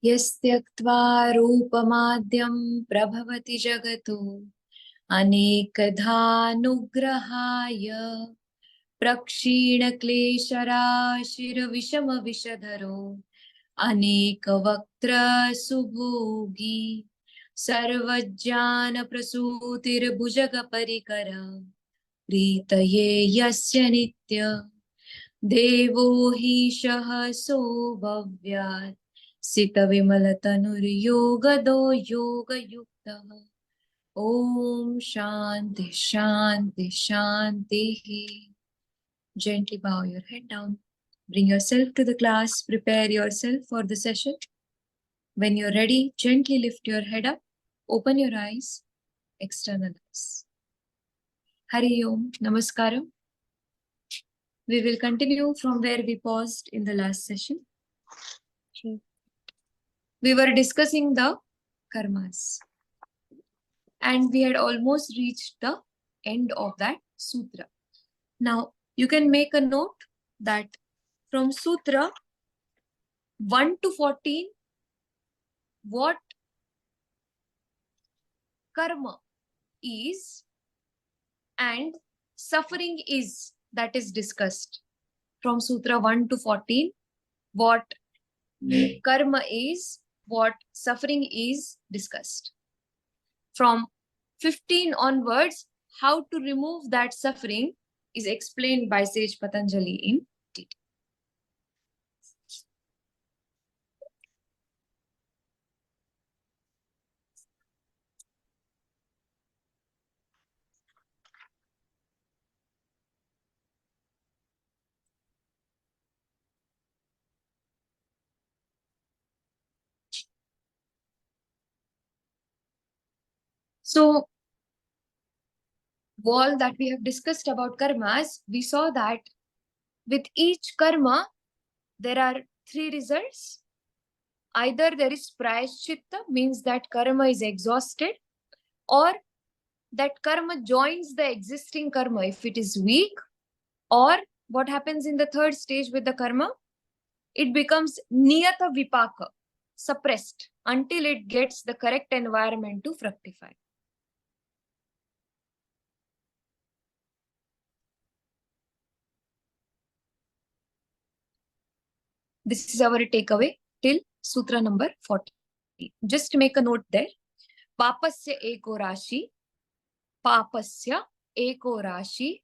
यस्त्यक्त्वा रूपमाद्यं प्रभवति जगतो अनेकधानुग्रहाय प्रक्षीणक्लेशराशिर्विषमविषधरो अनेकवक्त्रसुभोगी सर्वज्ञानप्रसूतिर्भुजगपरिकर प्रीतये यस्य नित्य देवो हि सहसो भव्यात् सितविमलतनुर्योगदो योगयुक्तः Om Shanti Shanti Shanti. Gently bow your head down. Bring yourself to the class. Prepare yourself for the session. When you're ready, gently lift your head up. Open your eyes. Externalize. Hari Om. Namaskaram. We will continue from where we paused in the last session. We were discussing the karmas. And we had almost reached the end of that sutra. Now, you can make a note that from Sutra 1 to 14, what karma is and suffering is, that is discussed. From Sutra 1 to 14, what karma is, what suffering is discussed. From 15 onwards, how to remove that suffering is explained by Sage Patanjali in detail. So, all that we have discussed about karmas, we saw that with each karma, there are 3 results. Either there is prayaschitta, means that karma is exhausted, or that karma joins the existing karma if it is weak, or what happens in the third stage with the karma? It becomes niyata vipaka, suppressed, until it gets the correct environment to fructify. This is our takeaway till sutra number 40. Just make a note there. Papasya eko rashi. Papasya eko rashi.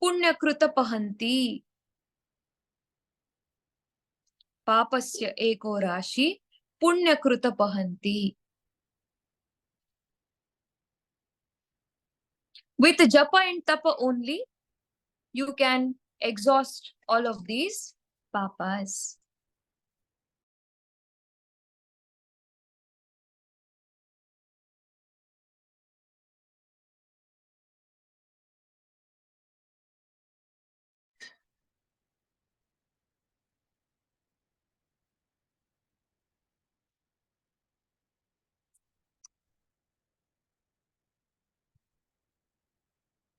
Punyakruta pahanti. Papasya eko rashi. Punyakruta pahanti. With japa and tapa only, you can exhaust all of these papas.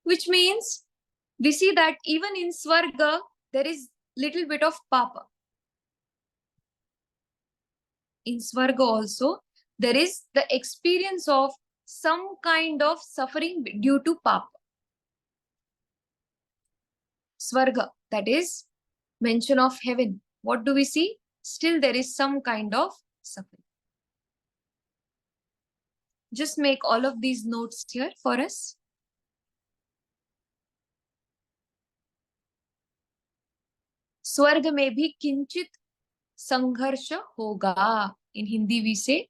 Which means we see that even in Swarga, there is little bit of papa. In Swarga also, there is the experience of some kind of suffering due to papa. Swarga, that is mention of heaven. What do we see? Still there is some kind of suffering. Just make all of these notes here for us. स्वर्ग में भी किंचित संघर्ष होगा. In Hindi we say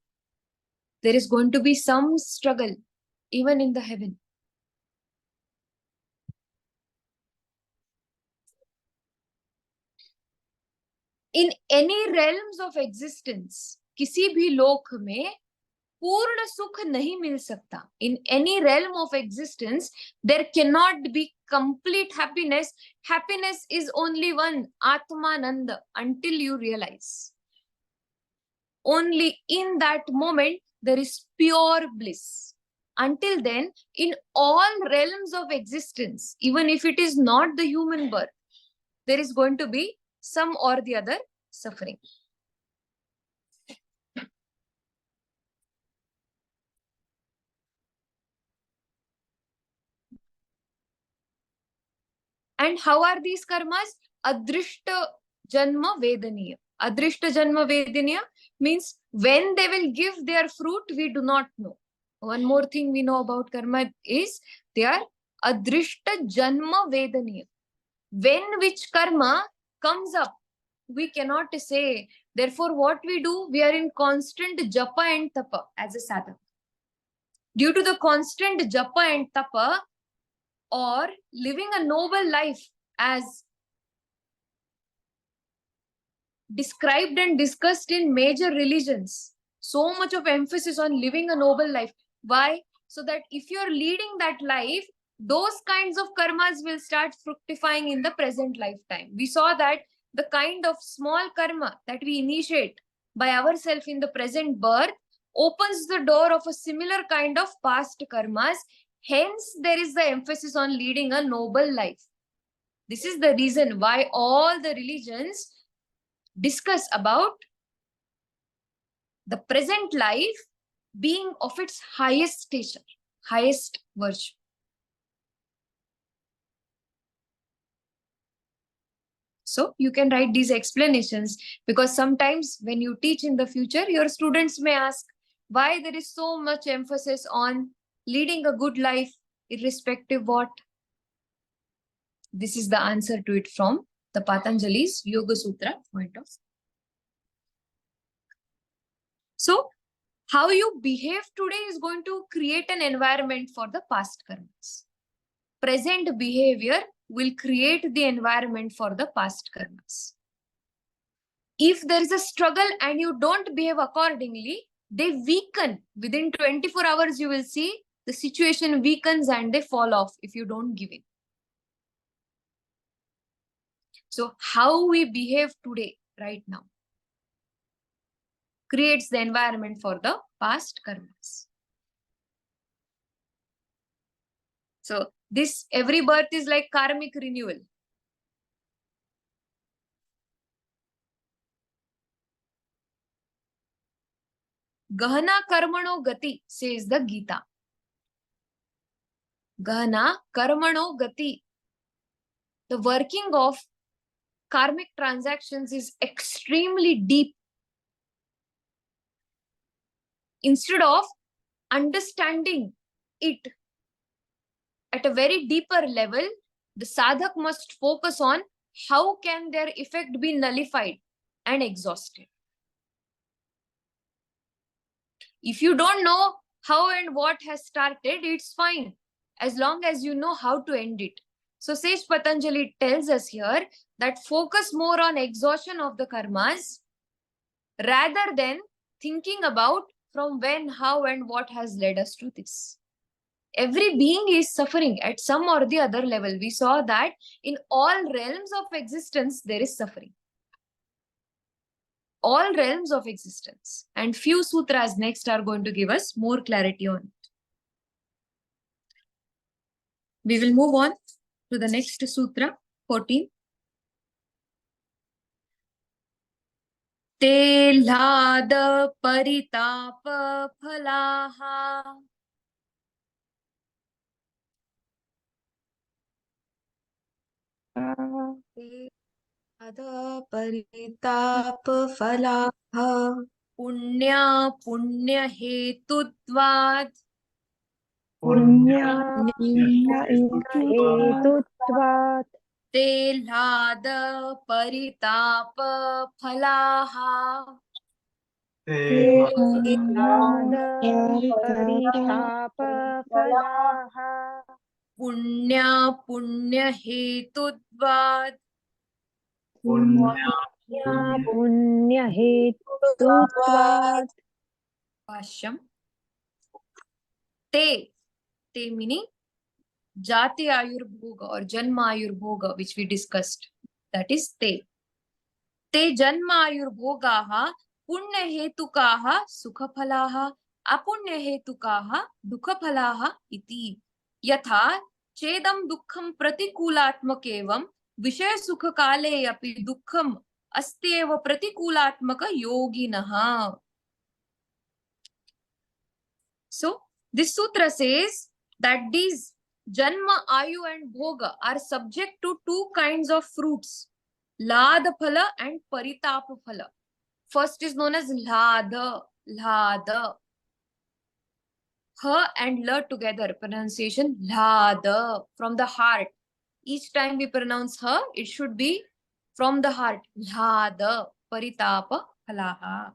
there is going to be some struggle even in the heaven. In any realms of existence, किसी भी लोक में पूर्ण सुख नहीं मिल सकता. In any realm of existence, there cannot be complete happiness. Happiness is only one, Atmananda, until you realize. Only in that moment, there is pure bliss. Until then, in all realms of existence, even if it is not the human birth, there is going to be some or the other suffering. And how are these karmas? Adrishta janma vedaniya. Adrishta janma vedaniya means when they will give their fruit, we do not know. One more thing we know about karma is they are adrishta janma vedaniya. When which karma comes up, we cannot say. Therefore, what we do, we are in constant japa and tapa as a sadhak. Due to the constant japa and tapa, or living a noble life as described and discussed in major religions, so much of emphasis on living a noble life. Why? So that if you're leading that life, those kinds of karmas will start fructifying in the present lifetime. We saw that the kind of small karma that we initiate by ourselves in the present birth opens the door of a similar kind of past karmas. Hence, there is the emphasis on leading a noble life. This is the reason why all the religions discuss about the present life being of its highest stature, highest virtue. So you can write these explanations, because sometimes when you teach in the future, your students may ask why there is so much emphasis on leading a good life, irrespective what. This is the answer to it from the Patanjali's Yoga Sutra point of view. So how you behave today is going to create an environment for the past karmas. Present behavior will create the environment for the past karmas. If there is a struggle and you don't behave accordingly, they weaken. Within 24 hours, you will see the situation weakens and they fall off if you don't give in. So how we behave today, right now, creates the environment for the past karmas. So this every birth is like karmic renewal. Gahana karmano gati, says the Gita. Gahana karmano gati. The working of karmic transactions is extremely deep. Instead of understanding it at a very deeper level, the sadhak must focus on how can their effect be nullified and exhausted. If you don't know how and what has started, it's fine, as long as you know how to end it. So Sage Patanjali tells us here that focus more on exhaustion of the karmas rather than thinking about from when, how, and what has led us to this. Every being is suffering at some or the other level. We saw that in all realms of existence, there is suffering. All realms of existence. And few sutras next are going to give us more clarity on it. We will move on to the next sutra, 14. Te lhada paritapa phalaha. Te lhada paritapa phalaha. Punya punya hetutvat. पुण्यहेतुत्वात् ते लाद परिताप फलाहा. परितापफलाः पुण्य पुण्य हेतुत्वात्. पुण्यहेतुत्वात् भाष्यम. ते meaning jati ayurbhoga or janma ayurbhoga, which we discussed. That is te. Te janma ayurbhogaha punya hetukaha sukhaphalaha apunya hetukaha dukhaphalaha iti. Yatha chedam dukkham pratikulaatmakevam विषय सुख काले अपि दुःखम अस्त्येव प्रतिकूलात्मक योगिनः. So this sutra says that these Janma, Ayu and Bhoga are subject to two kinds of fruits, Lada Phala and Paritapa Phala. First is known as Lada, Lada. Ha and La together, pronunciation Lada, from the heart. Each time we pronounce Ha, it should be from the heart. Lada, Paritapa Phalaha.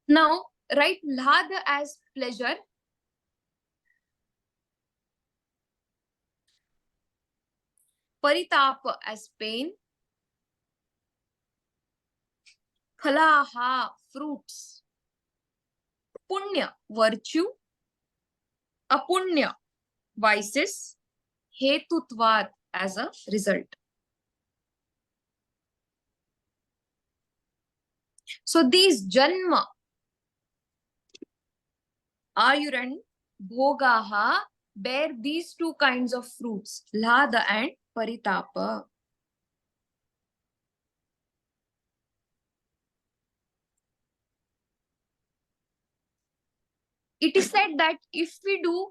Now, write Lada as pleasure, Paritapa as pain, Phalaha, fruits, Punya, virtue, Apunya, vices, Hetutvat, as a result. So these Janma, Ayur and Bhogaha bear these two kinds of fruits, Lada and Paritapa. It is said that if we do,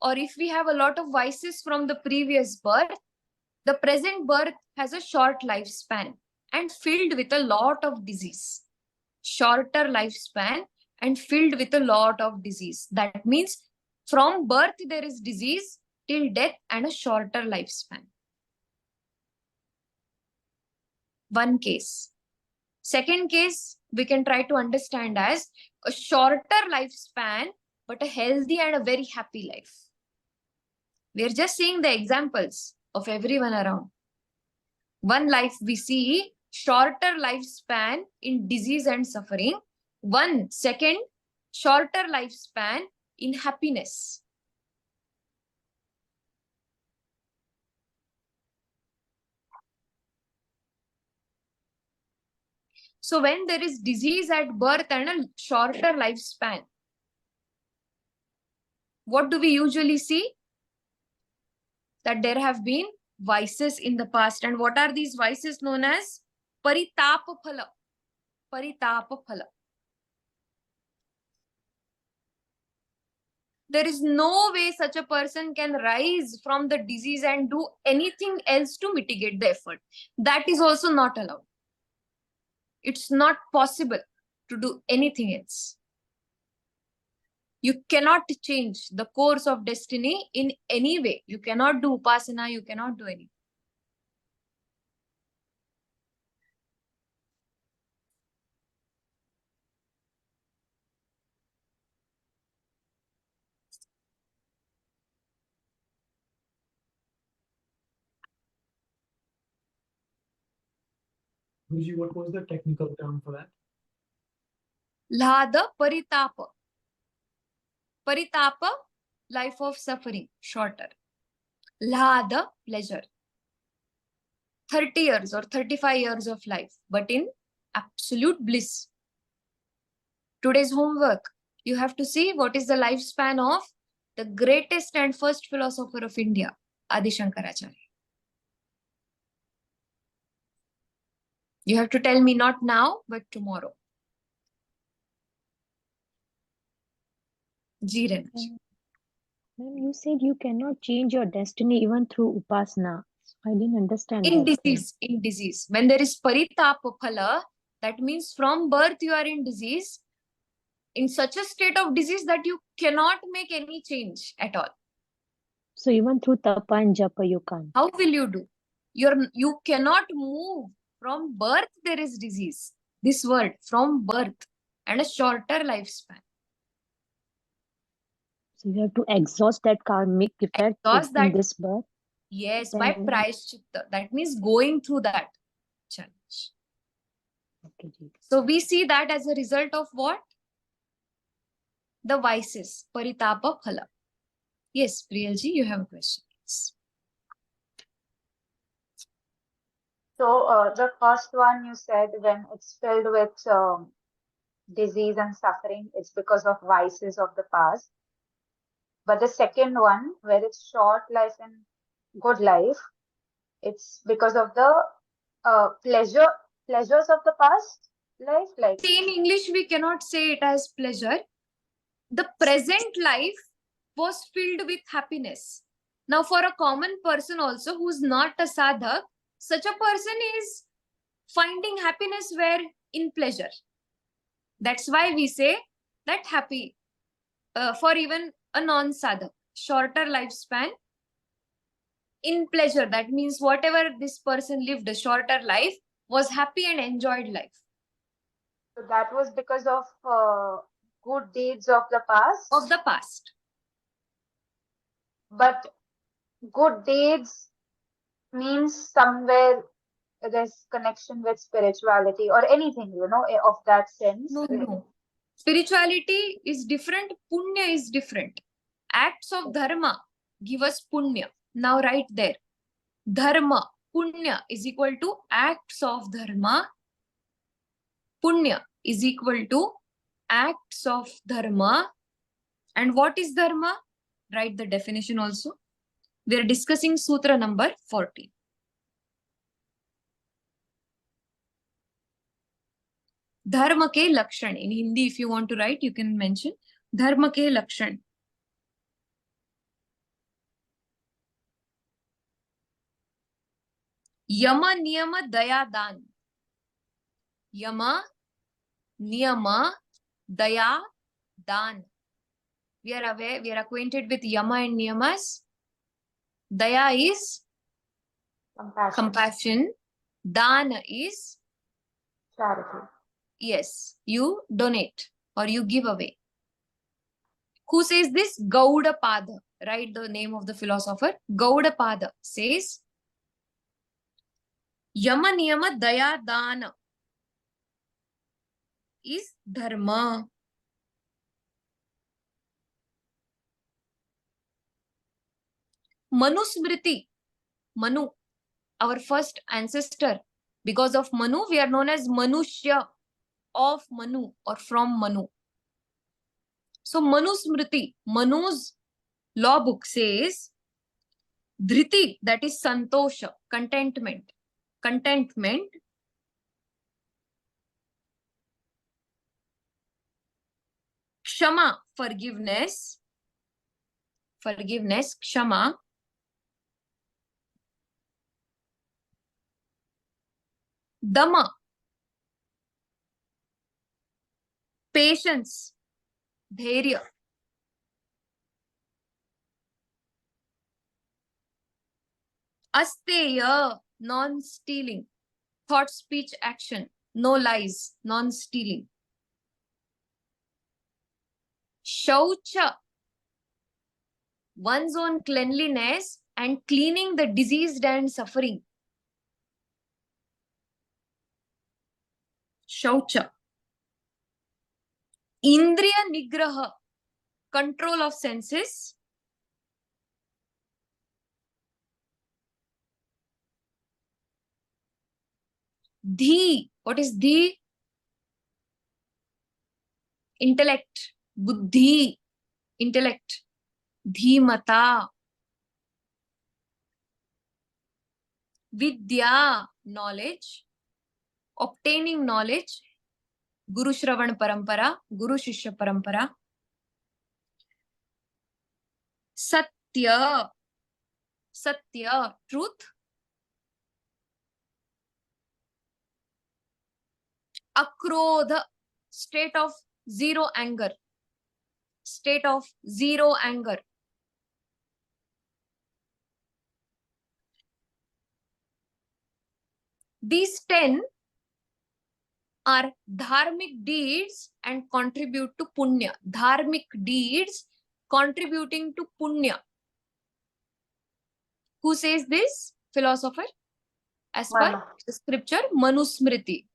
or if we have a lot of vices from the previous birth, the present birth has a short lifespan and filled with a lot of disease. Shorter lifespan and filled with a lot of disease. That means from birth there is disease till death and a shorter lifespan. One case. Second case, we can try to understand as a shorter lifespan, but a healthy and a very happy life. We are just seeing the examples of everyone around. One life we see shorter lifespan in disease and suffering. One second, shorter lifespan in happiness. So when there is disease at birth and a shorter lifespan, what do we usually see? That there have been vices in the past. And what are these vices known as? Paritapa phala. Paritapa phala. There is no way such a person can rise from the disease and do anything else to mitigate the effort. That is also not allowed. It's not possible to do anything else. You cannot change the course of destiny in any way. You cannot do upasana, you cannot do anything. Guruji, what was the technical term for that? Lhada paritapa. Paritapa, life of suffering, shorter. Lhada, pleasure. 30 years or 35 years of life, but in absolute bliss. Today's homework, you have to see what is the lifespan of the greatest and first philosopher of India, Adi Shankaracharya. You have to tell me not now, but tomorrow. Jiren. Ma'am, you said you cannot change your destiny even through upasana. I didn't understand In that thing. disease, in disease. When there is paritapa phala, that means from birth you are in disease, in such a state of disease that you cannot make any change at all. So even through tapa and japa you can't. How will you do? You cannot move. From birth there is disease. This word, from birth, and a shorter lifespan. So you have to exhaust that karmic effect Exhaust in that- this birth. Yes, by Then- prayaschitta. That means going through that challenge. Okay, ji. So we see that as a result of what? The vices, paritapa phala. Yes, Priyalji, you have a question. Yes. So the first one you said, when it's filled with disease and suffering, it's because of vices of the past. But the second one, where it's short life and good life, it's because of the pleasures of the past life, like See, in English, we cannot say it as pleasure. The present life was filled with happiness. Now, for a common person also who's not a sadhak, such a person is finding happiness where? In pleasure. That's why we say that happy for even a non-sadhak. Shorter lifespan in pleasure. That means whatever this person lived a shorter life was happy and enjoyed life. so that was because of good deeds of the past. Of the past. But good deeds means somewhere there's connection with spirituality or anything, of that sense. No. Spirituality is different. Punya is different. Acts of dharma give us punya. Now write there. Dharma, punya is equal to acts of dharma. Punya is equal to acts of dharma. And what is dharma? Write the definition also. We are discussing sutra number 40. Dharma ke lakshan. In Hindi, if you want to write, you can mention dharma ke lakshan. Yama niyama daya dan. Yama niyama daya dan. We are aware, we are acquainted with yama and niyamas. Daya is compassion. Dana is Charity. yes, you donate or you give away. Who says this? Gaudapada. Write the name of the philosopher. Gaudapada says Yama niyama daya dana is dharma. Manusmriti. Manu, our first ancestor. Because of Manu, we are known as Manushya, of Manu or from Manu. So Manusmriti, Manu's law book says Dhriti, that is Santosha, contentment. Contentment. Kshama, forgiveness. Forgiveness, Kshama. Dama, patience, dhairya. Asteya, non-stealing. Thought, speech, action. No lies, non-stealing. Shaucha, one's own cleanliness and cleaning the diseased and suffering. Shaucha. Indriya nigraha, control of senses. Dhi, what is dhi? Intellect. Buddhi, intellect. Dhimata. Vidya, knowledge. Obtaining knowledge. Guru Shravan Parampara, Guru Shishya Parampara. Satya, Satya, truth. Akrodha, state of zero anger. State of zero anger. These 10 are dharmic deeds and contribute to punya. Dharmic deeds contributing to punya. Who says this? Philosopher. As per Manu. the scripture, Manusmriti.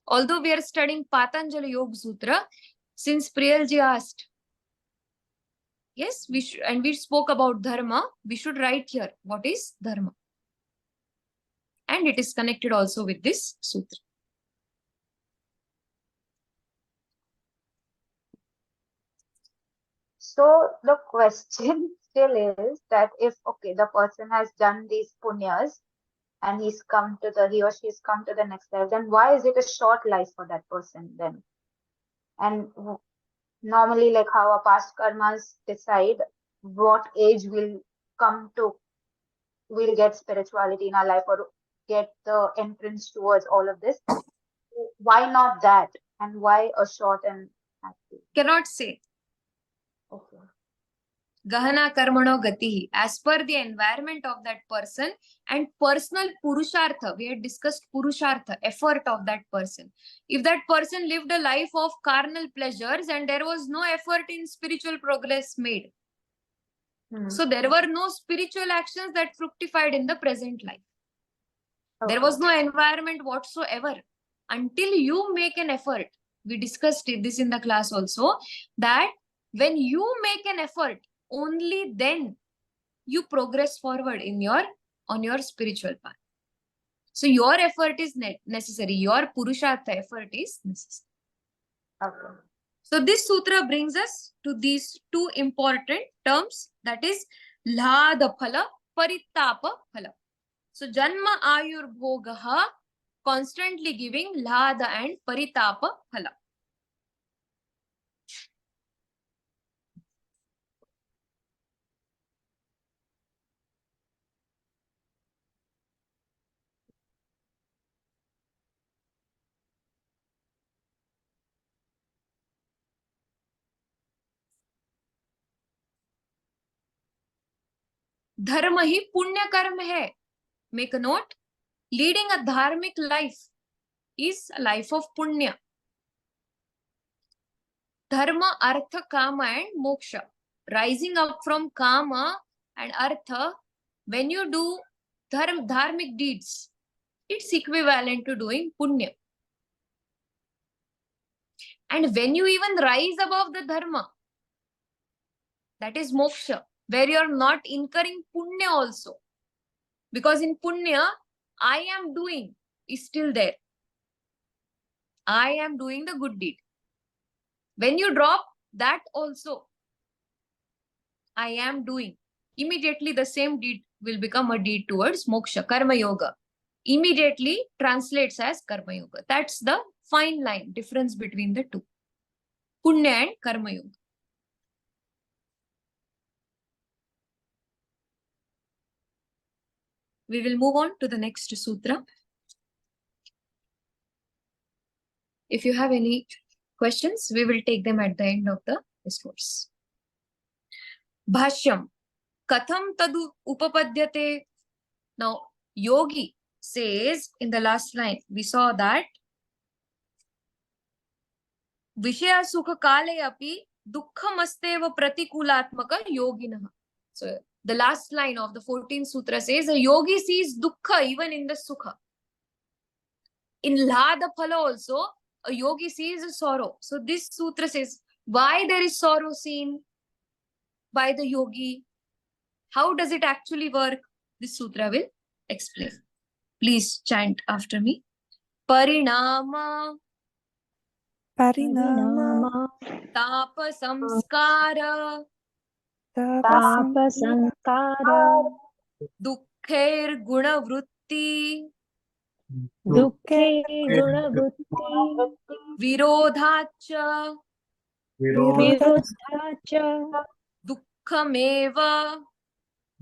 Although we are studying Patanjali Yoga Sutra, since Priyalji asked, yes, we spoke about dharma, we should write here what is dharma. and it is connected also with this sutra. So the question still is that if, okay, the person has done these punyas and he or she has come to the next level, then why is it a short life for that person then? And normally, like how our past karmas decide what age we'll get spirituality in our life or get the entrance towards all of this. Why not that? And why a short and active? Cannot say. Okay. Gahana karmano gatihi, as per the environment of that person and personal purushartha. We had discussed purushartha, effort of that person. If that person lived a life of carnal pleasures and there was no effort in spiritual progress made, so there were no spiritual actions that fructified in the present life. There was no environment whatsoever until you make an effort. We discussed this in the class also, that when you make an effort, only then you progress forward on your spiritual path. So your effort is necessary. Your purushartha effort is necessary. Okay. So this sutra brings us to these two important terms, that is Lhada Phala, Paritapa Phala. So Janma Ayur Bhogaha, constantly giving Lhada and Paritapa Phala. धर्म ही पुण्य कर्म है. Make a note. Leading a dharmic life is a life of punya. Dharma, artha, kama and moksha. Rising up from kama and artha, when you do dharmic deeds, it's equivalent to doing punya. And when you even rise above the dharma, that is moksha, where you are not incurring punya also. Because in punya, I am doing is still there. I am doing the good deed. When you drop that also, I am doing, immediately the same deed will become a deed towards moksha, karma yoga. Immediately translates as karma yoga. That's the fine line difference between the two, punya and karma yoga. We will move on to the next sutra. If you have any questions, we will take them at the end of the discourse. Bhashyam. Katham tadu upapadyate. Now, yogi says in the last line, we saw that Vishaya sukha kale api dukkham asteva pratikulatmaka yoginah. So, the last line of the 14th sutra says, a yogi sees dukkha even in the sukha. In Lhada Phala also, a yogi sees a sorrow. So, this sutra says, why there is sorrow seen by the yogi? How does it actually work? This sutra will explain. Please chant after me. Parinama Parinama Tapa Samskara Tapa Sankara Dukkhair Gunavrutti Dukkhe Gunavrutti Virodhacha Virodhacha Dukkhameva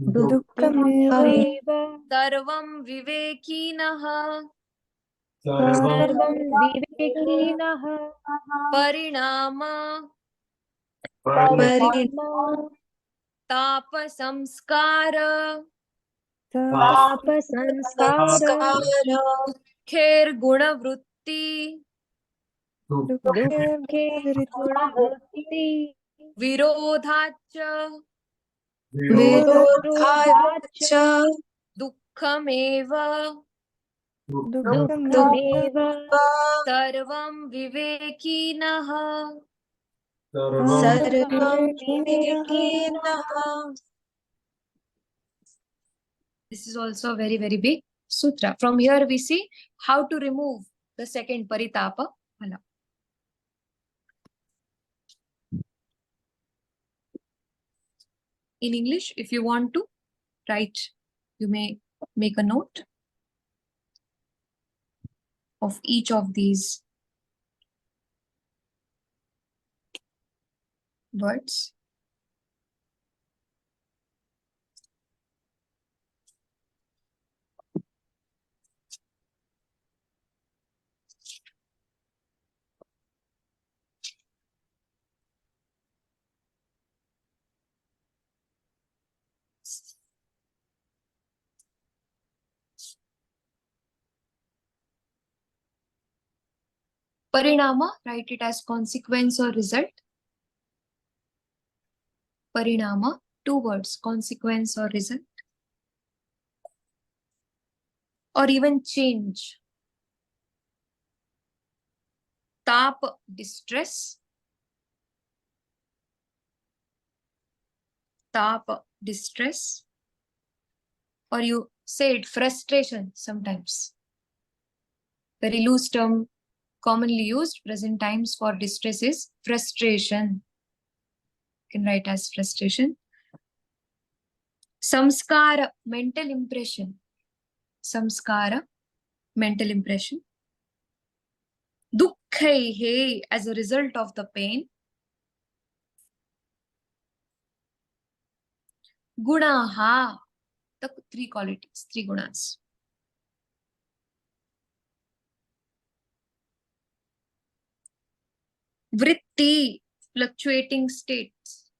Dukkhameva Sarvam Vivekinaha Sarvam Vivekinah Parinama Parinama Tapa Samskara Tapa Sanskara Dukkhair Gunavrutti Dukkhe Gunavrutti Virodhacha Virodhacha Dukkhameva Dukkhameva Sarvam Vivekinaha. Sarvam Vivekinah. This is also very, very big. sutra. From here we see how to remove the second paritapa phala. In English, if you want to write, you may make a note of each of these words. Parinama, write it as consequence or result. Parinama, 2 words, consequence or result. Or even change. Tap, distress. Tap, distress. Or you say it, frustration sometimes. Very loose term, commonly used, present times for distress is frustration. You can write as frustration. Samskara, mental impression. Samskara, mental impression. Dukkaihe, as a result of the pain. Gunaha, the 3 qualities, 3 gunas. Vritti, fluctuating states.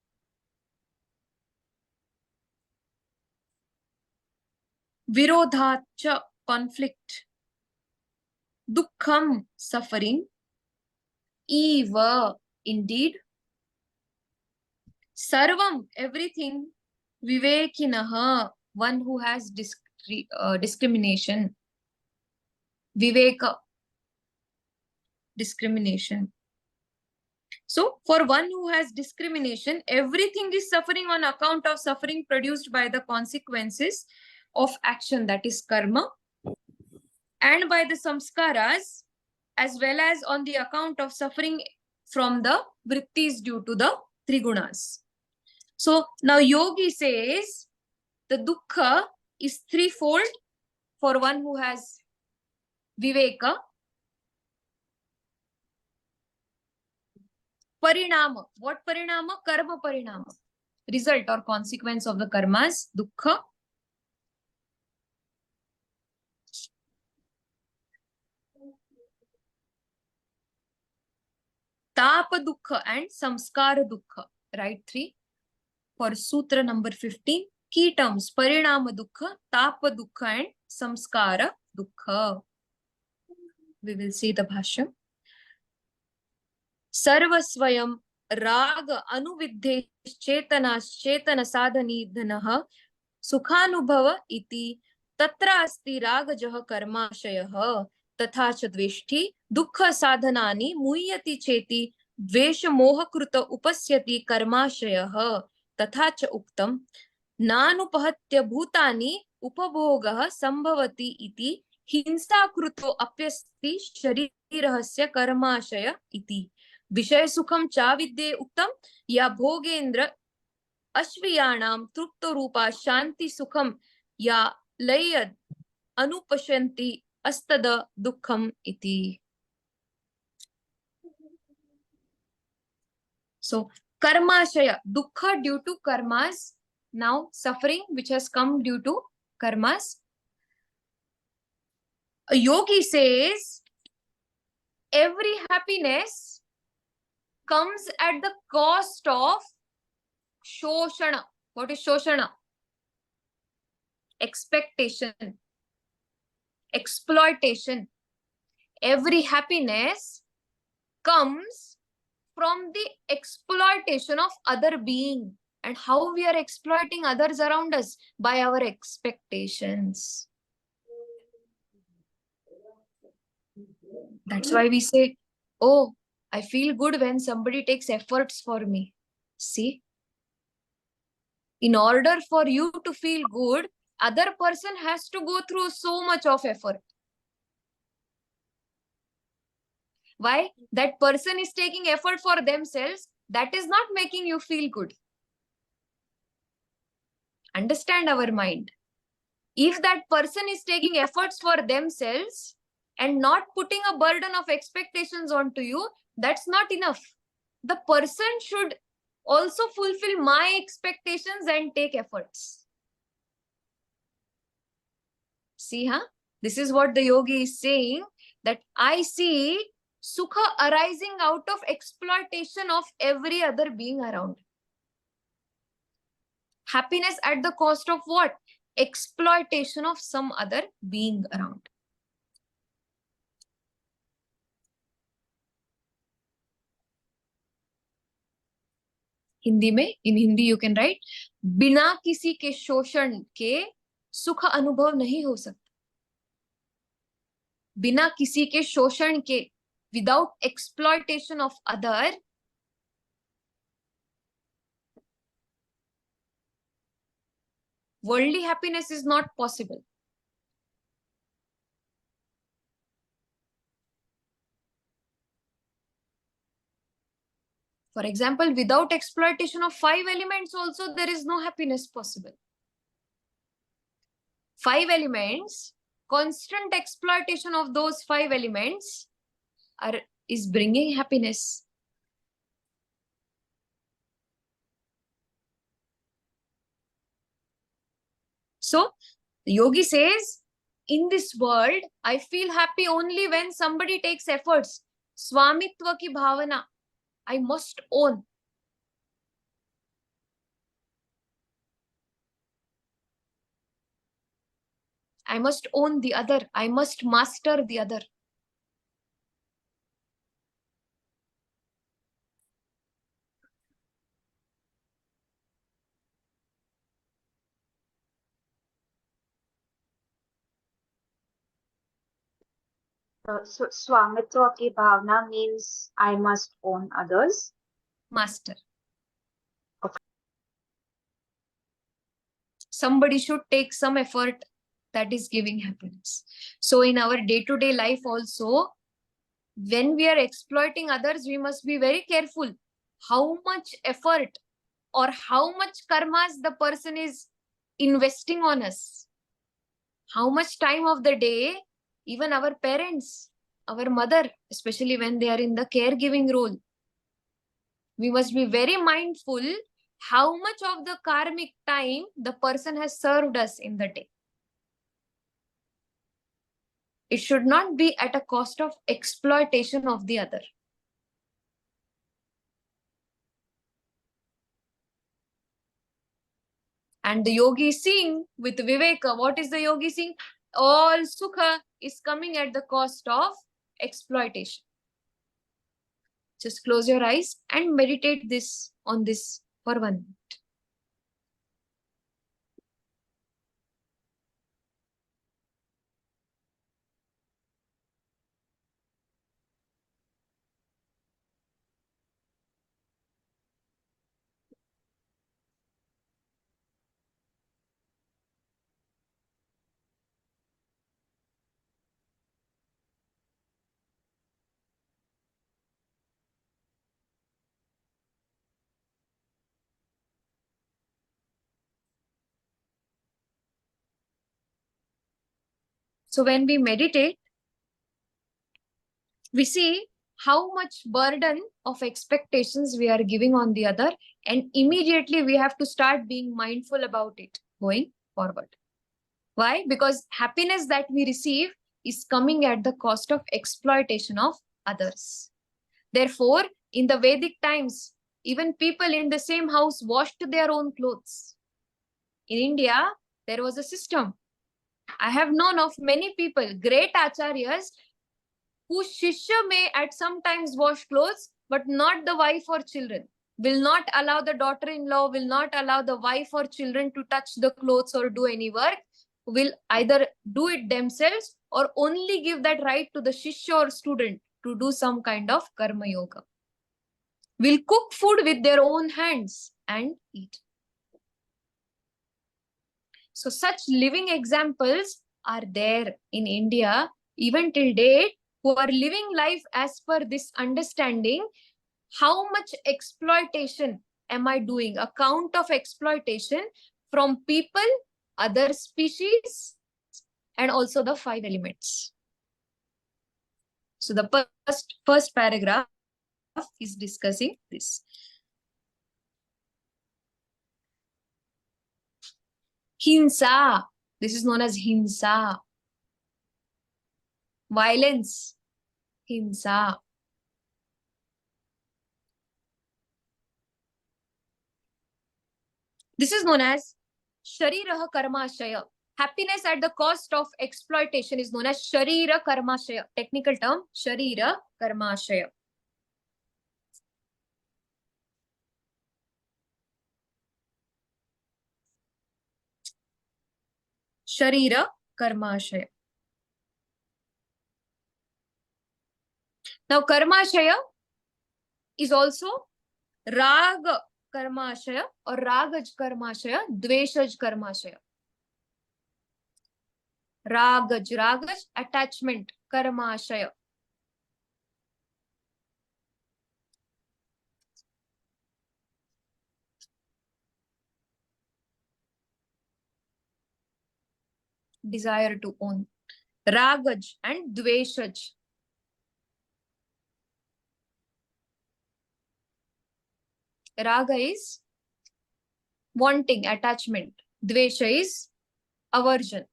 Virodhacha, conflict. Dukkham, suffering. Eva, indeed. Sarvam, everything. Vivekinaha, one who has discrimination. Viveka, discrimination. So, for one who has discrimination, everything is suffering on account of suffering produced by the consequences of action, that is karma, and by the samskaras, as well as on the account of suffering from the vrittis due to the 3 gunas. So, now yogi says the dukkha is 3-fold for one who has viveka. Parinama. What parinama? Karma parinama. Result or consequence of the karmas, dukkha. Tapa dukkha and samskara dukkha. Write 3. For sutra number 15, key terms, parinama dukkha, tapa dukkha and samskara dukkha. We will see the bhashya. Sarvasvayam raga anuviddhe chetana sadhani dhanaha sukhanubhava iti tatra asti ragajah karmashayah तथा च द्वेष्टि दुःख साधनानि मुह्यति चेति द्वेष मोह कृत उपस्यति कर्माशयः तथा च उक्तम् नानुपहत्य भूतानि उपभोगः संभवति इति हिंसा कृतो अप्यस्ति शरीरस्य कर्माशय इति विषय सुखम चाविद्ये उक्तम या भोगेन्द्र अश्वियाणां तृप्तो रूपा शांति सुखम या लयद अनुपश्यन्ति astad dukkham iti. So, karmashaya, dukkha due to karmas, now suffering which has come due to karmas. A yogi says, every happiness comes at the cost of shoshana. What is shoshana? Expectation. Exploitation. Every happiness comes from the exploitation of other being. And how we are exploiting others around us? By our expectations. That's why we say, oh, I feel good when somebody takes efforts for me. See? In order for you to feel good, other person has to go through so much of effort. Why? That person is taking effort for themselves. That is not making you feel good. Understand our mind. If that person is taking efforts for themselves and not putting a burden of expectations onto you, that's not enough. The person should also fulfill my expectations and take efforts. See, huh? This is what the yogi is saying, that I see sukha arising out of exploitation of every other being around. Happiness at the cost of what? Exploitation of some other being around. Hindi में, in Hindi you can write, बिना किसी के शोषण के सुख अनुभव नहीं हो सकता. बिना किसी के शोषण के, without exploitation of other, worldly happiness is not possible. For example, without exploitation of 5 elements also, there is no happiness possible. 5 elements, constant exploitation of those 5 elements is bringing happiness. So, the yogi says, in this world, I feel happy only when somebody takes efforts. Swamitva ki bhavana, I must own. I must own the other. I must master the other. So Swamitva ki bhavna means I must own others. Master. Okay. Somebody should take some effort that is giving happiness. So in our day-to-day life also, when we are exploiting others, we must be very careful how much effort or how much karmas the person is investing on us. How much time of the day, even our parents, our mother, especially when they are in the caregiving role, we must be very mindful how much of the karmic time the person has served us in the day. It should not be at a cost of exploitation of the other. And the yogi is seeing with Viveka. What is the yogi seeing? All sukha is coming at the cost of exploitation. Just close your eyes and meditate on this for 1 minute. So when we meditate, we see how much burden of expectations we are giving on the other, and immediately we have to start being mindful about it going forward. Why? Because happiness that we receive is coming at the cost of exploitation of others. Therefore, in the Vedic times, even people in the same house washed their own clothes. In India, there was a system. I have known of many people, great acharyas, whose shishya may at some times wash clothes, but not the wife or children. Will not allow the daughter-in-law, will not allow the wife or children to touch the clothes or do any work. Will either do it themselves or only give that right to the shishya or student to do some kind of karma yoga. Will cook food with their own hands and eat. So such living examples are there in India even till date, who are living life as per this understanding. How much exploitation am I doing? A count of exploitation from people, other species, and also the 5 elements. So the first paragraph is discussing this. Hinsa. This is known as hinsa. Violence. Hinsa. This is known as Shariraha Karmashaya. Happiness at the cost of exploitation is known as Sharira Karmashaya. Technical term, Sharira Karmashaya. Sharira Karmashaya. Now, Karmashaya is also Raga Karmashaya or Ragaj Karmashaya, Dveshaj Karmashaya. Ragaj, attachment, Karmashaya. Desire to own. Ragaj and Dveshaj. Raga is wanting, attachment. Dvesha is aversion.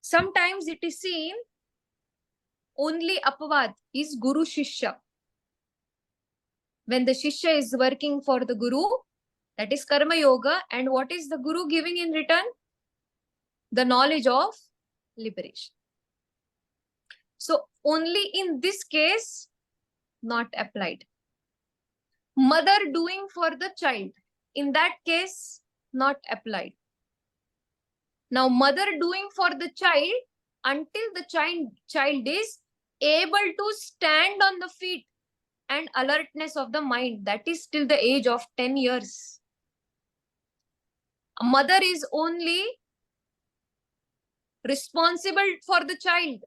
Sometimes it is seen only apavad is Guru Shishya. When the Shishya is working for the Guru, that is Karma Yoga. And what is the Guru giving in return? The knowledge of liberation. So only in this case, not applied. Mother doing for the child. In that case, not applied. Now, mother doing for the child until the child is able to stand on the feet and alertness of the mind. That is till the age of 10 years. A mother is only responsible for the child,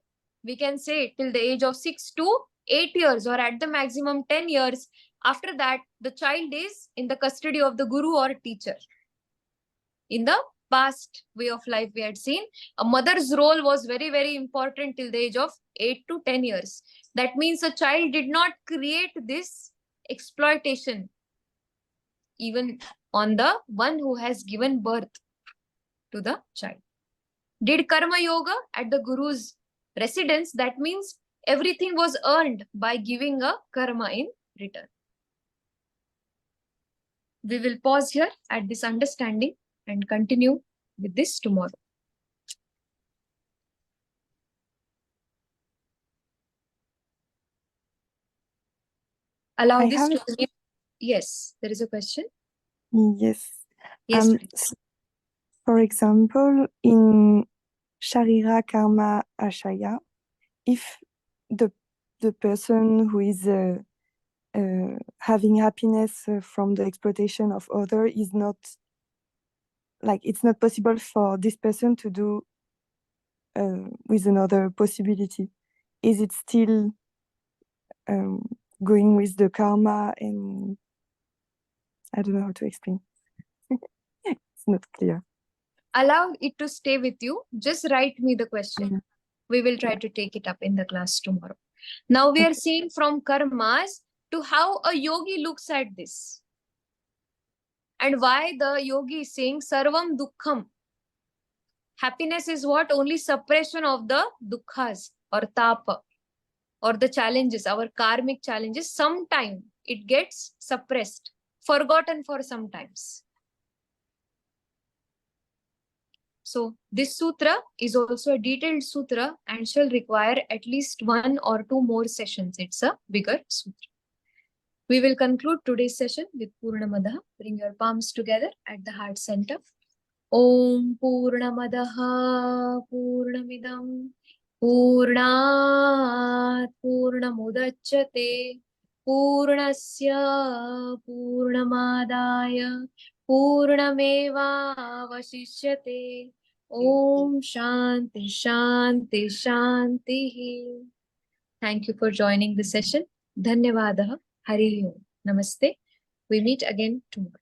we can say, till the age of 6 to 8 years or at the maximum 10 years. After that, the child is in the custody of the guru or teacher. In the past way of life, we had seen a mother's role was very, very important till the age of 8 to 10 years. That means a child did not create this exploitation even on the one who has given birth to the child. Did Karma Yoga at the Guru's residence. That means everything was earned by giving a karma in return. We will pause here at this understanding and continue with this tomorrow. Allow I this have to continue. Yes, there is a question. Yes. Yes, please. For example, in Sharira Karma Ashaya, if the person who is having happiness from the exploitation of other is not, like, it's not possible for this person to do with another possibility, is it still going with the karma? And I don't know how to explain. It's not clear. Allow it to stay with you. Just write me the question. Yeah. We will try to take it up in the class tomorrow. Now we are seeing from karmas to how a yogi looks at this. And why the yogi is saying sarvam dukkham. Happiness is what? Only suppression of the dukkhas or tapa or the challenges, our karmic challenges. Sometime it gets suppressed, forgotten for some times. So this sutra is also a detailed sutra and shall require at least 1 or 2 more sessions. It's a bigger sutra. We will conclude today's session with Purnamadaha. Bring your palms together at the heart center. Om Purnamadah Purnamidam Purnat Purnamudachyate Purnasya Purnamadaya Purnameva Vasishyate. Om Shanti Shanti Shanti. Thank you for joining the session. Dhanyavadah. Hari Om. Namaste. We meet again tomorrow.